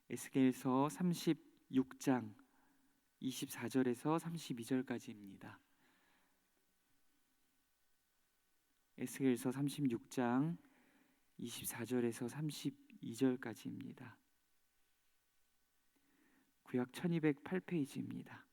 에스겔서 36장 24절에서 32절까지입니다. 에스겔서 36장 24절에서 32절까지입니다. 구약 1208페이지입니다.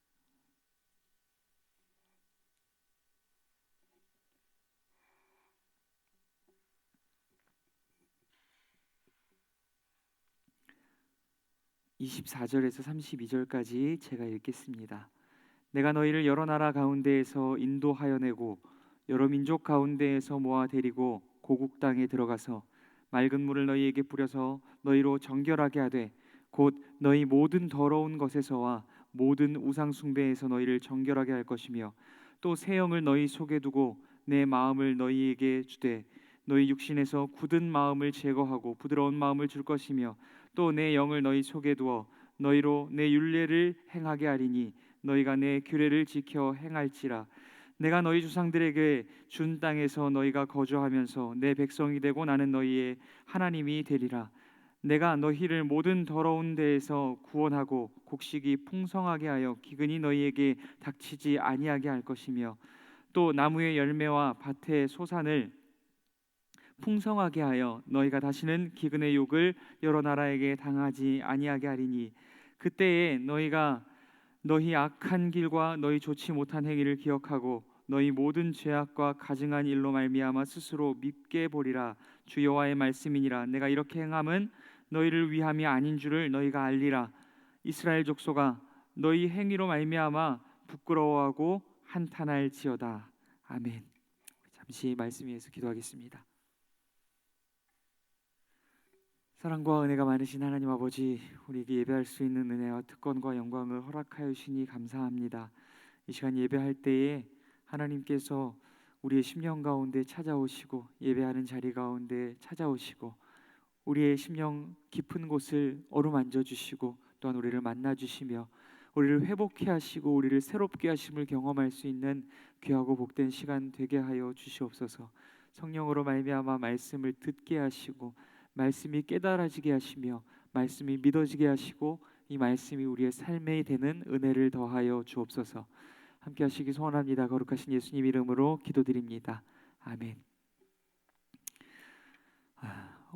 (24절에서 32절까지) 제가 읽겠습니다. 내가 너희를 여러 나라 가운데에서 인도하여 내고 여러 민족 가운데에서 모아 데리고 고국 땅에 들어가서 맑은 물을 너희에게 뿌려서 너희로 정결하게 하되 곧 너희 모든 더러운 것에서와 모든 우상 숭배에서 너희를 정결하게 할 것이며 또 새 영을 너희 속에 두고 내 마음을 너희에게 주되 너희 육신에서 굳은 마음을 제거하고 부드러운 마음을 줄 것이며 또 내 영을 너희 속에 두어 너희로 내 율례를 행하게 하리니 너희가 내 규례를 지켜 행할지라. 내가 너희 조상들에게 준 땅에서 너희가 거주하면서 내 백성이 되고 나는 너희의 하나님이 되리라. 내가 너희를 모든 더러운 데에서 구원하고 곡식이 풍성하게 하여 기근이 너희에게 닥치지 아니하게 할 것이며 또 나무의 열매와 밭의 소산을 풍성하게 하여 너희가 다시는 기근의 욕을 여러 나라에게 당하지 아니하게 하리니 그때에 너희가 너희 악한 길과 너희 좋지 못한 행위를 기억하고 너희 모든 죄악과 가증한 일로 말미암아 스스로 밉게 보리라. 주 여호와의 말씀이니라. 내가 이렇게 행함은 너희를 위함이 아닌 줄을 너희가 알리라. 이스라엘 족속아 너희 행위로 말미암아 부끄러워하고 한탄할지어다. 아멘. 잠시 말씀 위에서 기도하겠습니다. 사랑과 은혜가 많으신 하나님 아버지, 우리에게 예배할 수 있는 은혜와 특권과 영광을 허락하여 주시니 감사합니다. 이 시간 예배할 때에 하나님께서 우리의 심령 가운데 찾아오시고 예배하는 자리 가운데 찾아오시고 우리의 심령 깊은 곳을 어루만져 주시고 또한 우리를 만나 주시며 우리를 회복케 하시고 우리를 새롭게 하심을 경험할 수 있는 귀하고 복된 시간 되게 하여 주시옵소서. 성령으로 말미암아 말씀을 듣게 하시고 말씀이 깨달아지게 하시며 말씀이 믿어지게 하시고 이 말씀이 우리의 삶에 되는 은혜를 더하여 주옵소서. 함께 하시기 소원합니다. 거룩하신 예수님 이름으로 기도드립니다. 아멘.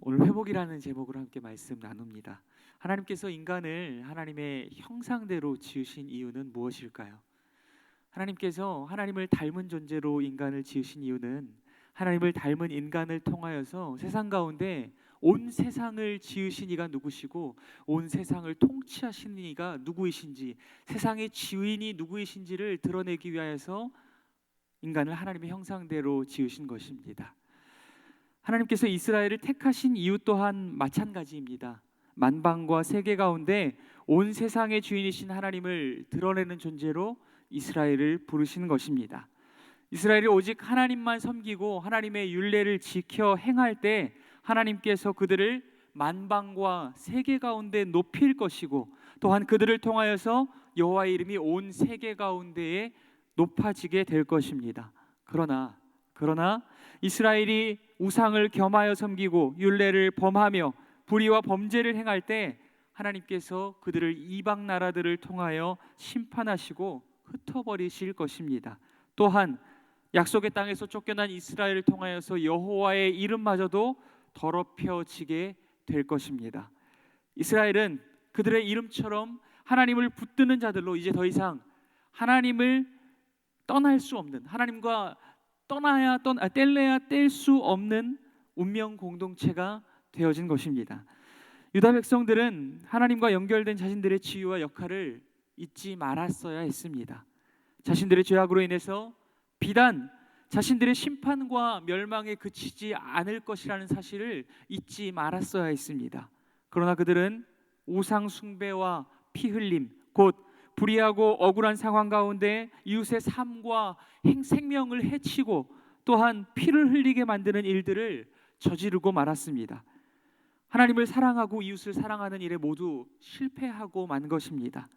오늘 회복이라는 제목으로 함께 말씀 나눕니다. 하나님께서 인간을 하나님의 형상대로 지으신 이유는 무엇일까요? 하나님께서 하나님을 닮은 존재로 인간을 지으신 이유는 하나님을 닮은 인간을 통하여서 세상 가운데 온 세상을 지으신 이가 누구시고 온 세상을 통치하시는 이가 누구이신지 세상의 주인이 누구이신지를 드러내기 위하여서 인간을 하나님의 형상대로 지으신 것입니다. 하나님께서 이스라엘을 택하신 이유 또한 마찬가지입니다. 만방과 세계 가운데 온 세상의 주인이신 하나님을 드러내는 존재로 이스라엘을 부르시는 것입니다. 이스라엘이 오직 하나님만 섬기고 하나님의 율례를 지켜 행할 때 하나님께서 그들을 만방과 세계 가운데 높일 것이고 또한 그들을 통하여서 여호와의 이름이 온 세계 가운데에 높아지게 될 것입니다. 그러나 이스라엘이 우상을 겸하여 섬기고 율례를 범하며 불의와 범죄를 행할 때 하나님께서 그들을 이방 나라들을 통하여 심판하시고 흩어버리실 것입니다. 또한 약속의 땅에서 쫓겨난 이스라엘을 통하여서 여호와의 이름마저도 더럽혀지게 될 것입니다. 이스라엘은 그들의 이름처럼 하나님을 붙드는 자들로 이제 더 이상 하나님을 떠날 수 없는, 하나님과 뗄래야 뗄 수 없는 운명 공동체가 되어진 것입니다. 유다 백성들은 하나님과 연결된 자신들의 지위와 역할을 잊지 말았어야 했습니다. 자신들의 죄악으로 인해서 비단 자신들의 심판과 멸망에 그치지 않을 것이라는 사실을 잊지 말았어야 했습니다. 그러나 그들은 우상 숭배와 피 흘림, 곧 불의하고 억울한 상황 가운데 이웃의 삶과 생명을 해치고 또한 피를 흘리게 만드는 일들을 저지르고 말았습니다. 하나님을 사랑하고 이웃을 사랑하는 일에 모두 실패하고 만 것입니다.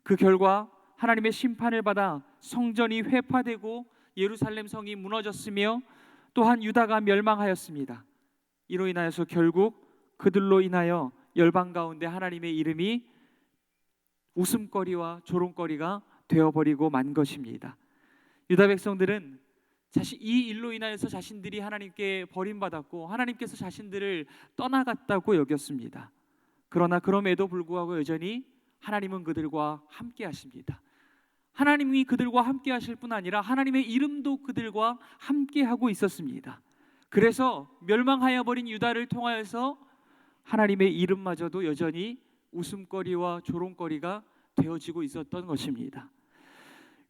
그 결과 하나님의 심판을 받아 성전이 회파되고 예루살렘 성이 무너졌으며 또한 유다가 멸망하였습니다. 이로 인하여서 결국 그들로 인하여 열방 가운데 하나님의 이름이 웃음거리와 조롱거리가 되어버리고 만 것입니다. 유다 백성들은 이 일로 인하여서 자신들이 하나님께 버림받았고 하나님께서 자신들을 떠나갔다고 여겼습니다. 그러나 그럼에도 불구하고 여전히 하나님은 그들과 함께 하십니다. 하나님이 그들과 함께 하실 뿐 아니라 하나님의 이름도 그들과 함께 하고 있었습니다. 그래서 멸망하여 버린 유다를 통하여서 하나님의 이름마저도 여전히 웃음거리와 조롱거리가 되어지고 있었던 것입니다.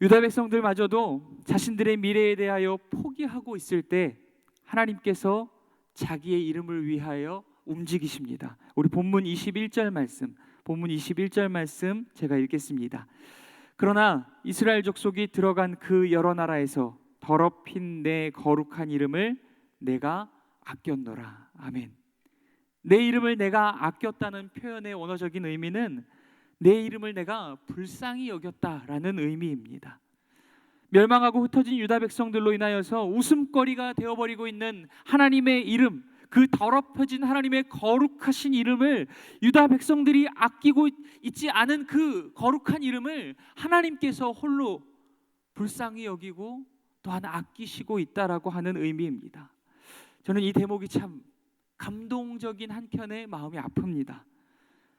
유다 백성들마저도 자신들의 미래에 대하여 포기하고 있을 때 하나님께서 자기의 이름을 위하여 움직이십니다. 우리 본문 21절 말씀 제가 읽겠습니다. 그러나 이스라엘 족속이 들어간 그 여러 나라에서 더럽힌 내 거룩한 이름을 내가 아꼈노라. 아멘. 내 이름을 내가 아꼈다는 표현의 원어적인 의미는 내 이름을 내가 불쌍히 여겼다라는 의미입니다. 멸망하고 흩어진 유다 백성들로 인하여서 웃음거리가 되어버리고 있는 하나님의 이름, 그 더럽혀진 하나님의 거룩하신 이름을 유다 백성들이 아끼고 있지 않은 그 거룩한 이름을 하나님께서 홀로 불쌍히 여기고 또한 아끼시고 있다라고 하는 의미입니다. 저는 이 대목이 참 감동적인 한켠에 마음이 아픕니다.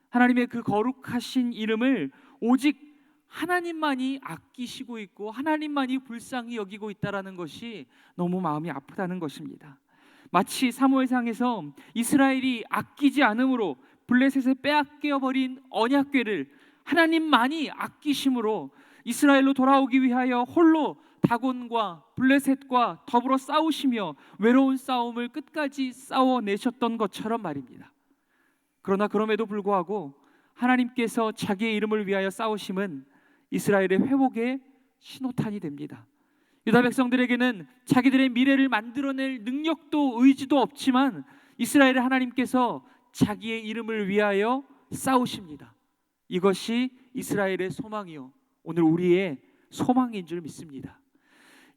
하나님의 그 거룩하신 이름을 오직 하나님만이 아끼시고 있고 하나님만이 불쌍히 여기고 있다라는 것이 너무 마음이 아프다는 것입니다. 마치 사무엘상에서 이스라엘이 아끼지 않음으로 블레셋에 빼앗겨버린 언약궤를 하나님만이 아끼심으로 이스라엘로 돌아오기 위하여 홀로 다곤과 블레셋과 더불어 싸우시며 외로운 싸움을 끝까지 싸워내셨던 것처럼 말입니다. 그러나 그럼에도 불구하고 하나님께서 자기의 이름을 위하여 싸우심은 이스라엘의 회복의 신호탄이 됩니다. 유다 백성들에게는 자기들의 미래를 만들어낼 능력도 의지도 없지만 이스라엘의 하나님께서 자기의 이름을 위하여 싸우십니다. 이것이 이스라엘의 소망이요 오늘 우리의 소망인 줄 믿습니다.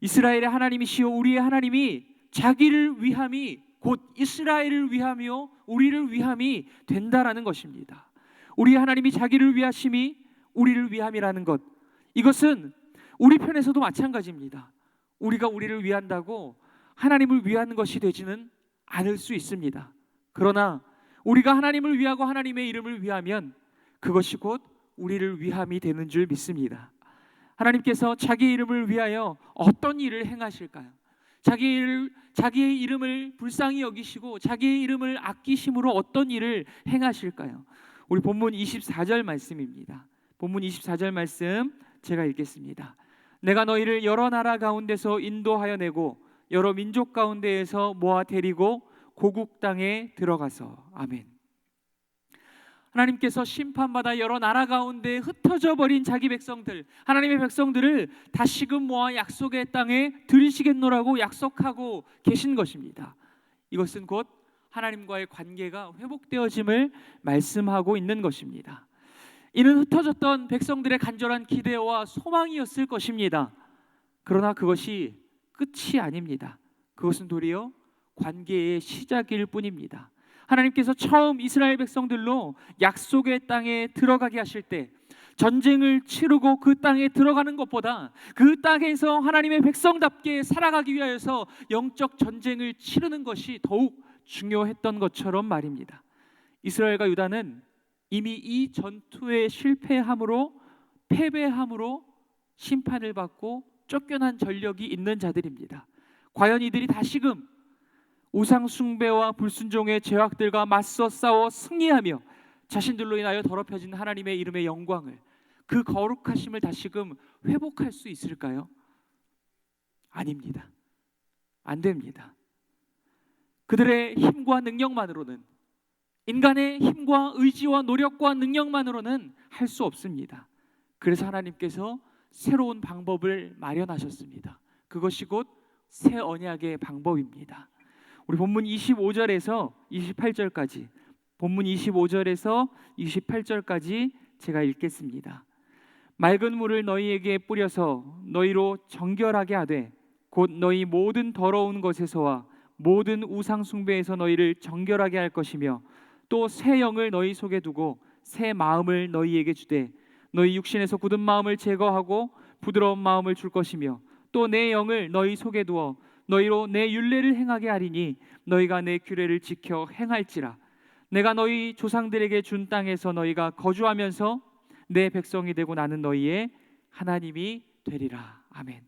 이스라엘의 하나님이시요 우리의 하나님이 자기를 위함이 곧 이스라엘을 위하며 우리를 위함이 된다라는 것입니다. 우리 하나님이 자기를 위하심이 우리를 위함이라는 것, 이것은 우리 편에서도 마찬가지입니다. 우리가 우리를 위한다고 하나님을 위하는 것이 되지는 않을 수 있습니다. 그러나 우리가 하나님을 위하고 하나님의 이름을 위하면 그것이 곧 우리를 위함이 되는 줄 믿습니다. 하나님께서 자기의 이름을 위하여 어떤 일을 행하실까요? 자기의 이름을 불쌍히 여기시고 자기의 이름을 아끼심으로 어떤 일을 행하실까요? 우리 본문 24절 말씀입니다. 본문 24절 말씀 제가 읽겠습니다. 내가 너희를 여러 나라 가운데서 인도하여 내고 여러 민족 가운데에서 모아 데리고 고국 땅에 들어가서. 아멘. 하나님께서 심판받아 여러 나라 가운데 흩어져 버린 자기 백성들, 하나님의 백성들을 다시금 모아 약속의 땅에 들이시겠노라고 약속하고 계신 것입니다. 이것은 곧 하나님과의 관계가 회복되어짐을 말씀하고 있는 것입니다. 이는 흩어졌던 백성들의 간절한 기대와 소망이었을 것입니다. 그러나 그것이 끝이 아닙니다. 그것은 도리어 관계의 시작일 뿐입니다. 하나님께서 처음 이스라엘 백성들로 약속의 땅에 들어가게 하실 때 전쟁을 치르고 그 땅에 들어가는 것보다 그 땅에서 하나님의 백성답게 살아가기 위하여서 영적 전쟁을 치르는 것이 더욱 중요했던 것처럼 말입니다. 이스라엘과 유다는 이미 이 전투에 실패함으로 패배함으로 심판을 받고 쫓겨난 전력이 있는 자들입니다. 과연 이들이 다시금 우상 숭배와 불순종의 죄악들과 맞서 싸워 승리하며 자신들로 인하여 더럽혀진 하나님의 이름의 영광을, 그 거룩하심을 다시금 회복할 수 있을까요? 아닙니다. 안 됩니다. 그들의 힘과 능력만으로는, 인간의 힘과 의지와 노력과 능력만으로는 할 수 없습니다. 그래서 하나님께서 새로운 방법을 마련하셨습니다. 그것이 곧 새 언약의 방법입니다. 우리 본문 25절에서 28절까지, 본문 25절에서 28절까지 제가 읽겠습니다. 맑은 물을 너희에게 뿌려서 너희로 정결하게 하되 곧 너희 모든 더러운 것에서와 모든 우상 숭배에서 너희를 정결하게 할 것이며 또 새 영을 너희 속에 두고 새 마음을 너희에게 주되 너희 육신에서 굳은 마음을 제거하고 부드러운 마음을 줄 것이며 또 내 영을 너희 속에 두어 너희로 내 율례를 행하게 하리니 너희가 내 규례를 지켜 행할지라. 내가 너희 조상들에게 준 땅에서 너희가 거주하면서 내 백성이 되고 나는 너희의 하나님이 되리라. 아멘.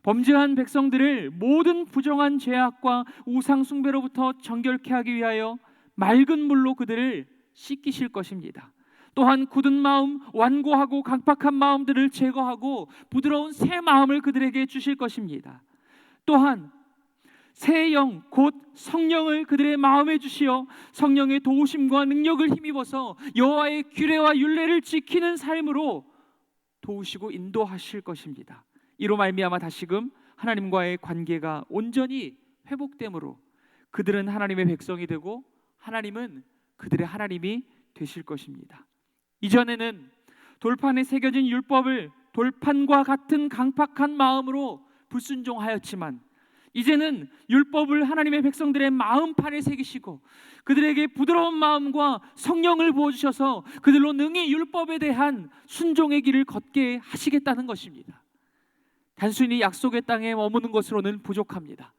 범죄한 백성들을 모든 부정한 죄악과 우상 숭배로부터 정결케 하기 위하여 맑은 물로 그들을 씻기실 것입니다. 또한 굳은 마음, 완고하고 강팍한 마음들을 제거하고 부드러운 새 마음을 그들에게 주실 것입니다. 또한 새 영, 곧 성령을 그들의 마음에 주시어 성령의 도우심과 능력을 힘입어서 여호와의 규례와 율례를 지키는 삶으로 도우시고 인도하실 것입니다. 이로 말미암아 다시금 하나님과의 관계가 온전히 회복되므로 그들은 하나님의 백성이 되고 하나님은 그들의 하나님이 되실 것입니다. 이전에는 돌판에 새겨진 율법을 돌판과 같은 강팍한 마음으로 불순종하였지만 이제는 율법을 하나님의 백성들의 마음판에 새기시고 그들에게 부드러운 마음과 성령을 부어주셔서 그들로 능히 율법에 대한 순종의 길을 걷게 하시겠다는 것입니다. 단순히 약속의 땅에 머무는 것으로는 부족합니다.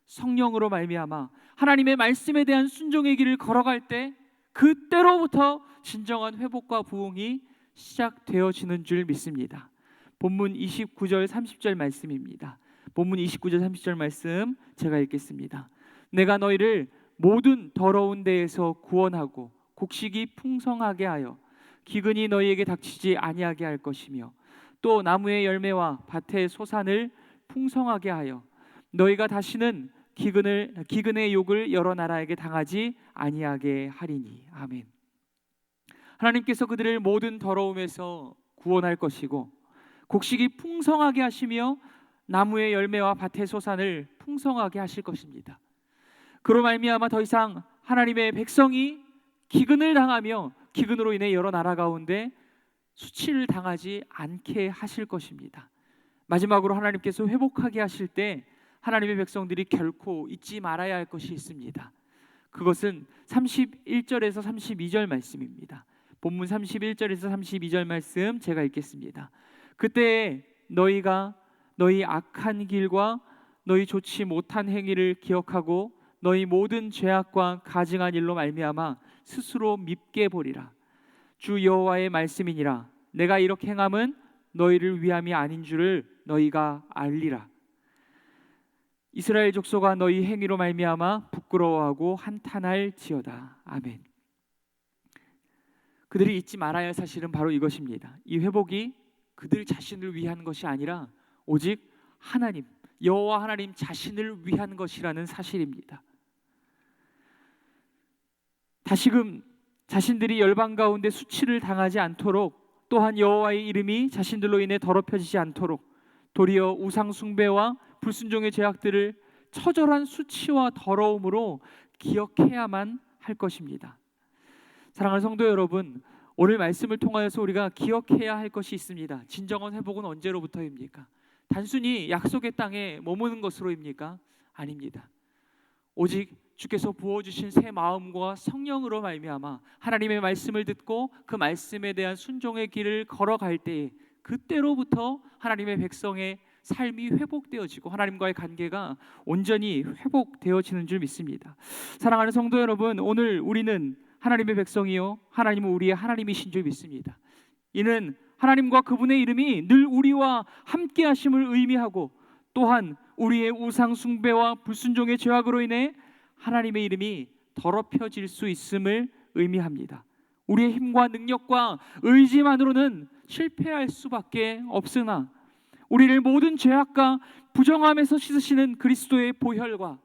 성령으로 말미암아 하나님의 말씀에 대한 순종의 길을 걸어갈 때 그때로부터 진정한 회복과 부흥이 시작되어지는 줄 믿습니다. 본문 29절 30절 말씀입니다. 본문 29절 30절 말씀 제가 읽겠습니다. 내가 너희를 모든 더러운 데에서 구원하고 곡식이 풍성하게 하여 기근이 너희에게 닥치지 아니하게 할 것이며 또 나무의 열매와 밭의 소산을 풍성하게 하여 너희가 다시는 기근의 욕을 여러 나라에게 당하지 아니하게 하리니. 아멘. 하나님께서 그들을 모든 더러움에서 구원할 것이고 곡식이 풍성하게 하시며 나무의 열매와 밭의 소산을 풍성하게 하실 것입니다. 그로 말미암아 더 이상 하나님의 백성이 기근을 당하며 기근으로 인해 여러 나라 가운데 수치를 당하지 않게 하실 것입니다. 마지막으로 하나님께서 회복하게 하실 때 하나님의 백성들이 결코 잊지 말아야 할 것이 있습니다. 그것은 31절에서 32절 말씀입니다. 본문 31절에서 32절 말씀 제가 읽겠습니다. 그때 너희가 너희 악한 길과 너희 좋지 못한 행위를 기억하고 너희 모든 죄악과 가증한 일로 말미암아 스스로 밉게 보리라. 주 여호와의 말씀이니라. 내가 이렇게 행함은 너희를 위함이 아닌 줄을 너희가 알리라. 이스라엘 족속아 너희 행위로 말미암아 부끄러워하고 한탄할지어다. 아멘. 그들이 잊지 말아야 할 사실은 바로 이것입니다. 이 회복이 그들 자신을 위한 것이 아니라 오직 하나님, 여호와 하나님 자신을 위한 것이라는 사실입니다. 다시금 자신들이 열방 가운데 수치를 당하지 않도록 또한 여호와의 이름이 자신들로 인해 더럽혀지지 않도록 도리어 우상 숭배와 불순종의 죄악들을 처절한 수치와 더러움으로 기억해야만 할 것입니다. 사랑하는 성도 여러분, 오늘 말씀을 통하여서 우리가 기억해야 할 것이 있습니다. 진정한 회복은 언제로부터입니까? 단순히 약속의 땅에 머무는 것으로입니까? 아닙니다. 오직 주께서 부어주신 새 마음과 성령으로 말미암아 하나님의 말씀을 듣고 그 말씀에 대한 순종의 길을 걸어갈 때 그때로부터 하나님의 백성의 삶이 회복되어지고 하나님과의 관계가 온전히 회복되어지는 줄 믿습니다. 사랑하는 성도 여러분, 오늘 우리는 하나님의 백성이요 하나님은 우리의 하나님이신 줄 믿습니다. 이는 하나님과 그분의 이름이 늘 우리와 함께 하심을 의미하고 또한 우리의 우상 숭배와 불순종의 죄악으로 인해 하나님의 이름이 더럽혀질 수 있음을 의미합니다. 우리의 힘과 능력과 의지만으로는 실패할 수밖에 없으나 우리를 모든 죄악과 부정함에서 씻으시는 그리스도의 보혈과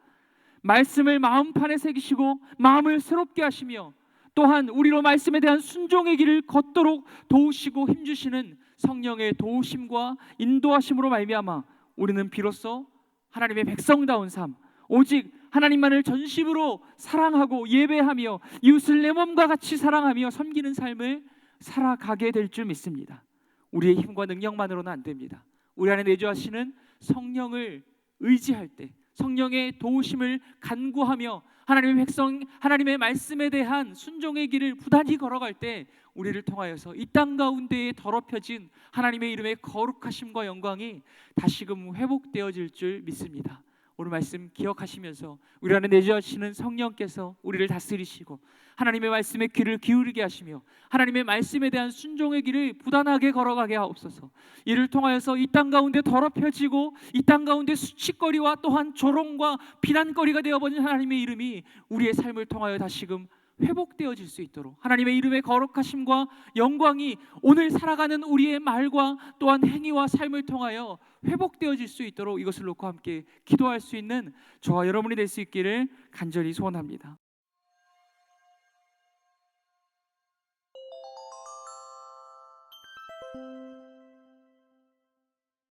말씀을 마음판에 새기시고 마음을 새롭게 하시며 또한 우리로 말씀에 대한 순종의 길을 걷도록 도우시고 힘주시는 성령의 도우심과 인도하심으로 말미암아 우리는 비로소 하나님의 백성다운 삶, 오직 하나님만을 전심으로 사랑하고 예배하며 이웃을 내 몸과 같이 사랑하며 섬기는 삶을 살아가게 될 줄 믿습니다. 우리의 힘과 능력만으로는 안 됩니다. 우리 안에 내주하시는 성령을 의지할 때, 성령의 도우심을 간구하며 하나님의 백성, 하나님의 말씀에 대한 순종의 길을 부단히 걸어갈 때 우리를 통하여서 이 땅 가운데에 더럽혀진 하나님의 이름의 거룩하심과 영광이 다시금 회복되어질 줄 믿습니다. 오늘 말씀 기억하시면서 우리 안에 내주하시는 성령께서 우리를 다스리시고 하나님의 말씀에 귀를 기울이게 하시며 하나님의 말씀에 대한 순종의 길을 부단하게 걸어가게 하옵소서. 이를 통하여서 이 땅 가운데 더럽혀지고 이 땅 가운데 수치거리와 또한 조롱과 비난거리가 되어버린 하나님의 이름이 우리의 삶을 통하여 다시금 회복되어질 수 있도록 하나님의 이름의 거룩하심과 영광이 오늘 살아가는 우리의 말과 또한 행위와 삶을 통하여 회복되어질 수 있도록 이것을 놓고 함께 기도할 수 있는 저와 여러분이 될 수 있기를 간절히 소원합니다.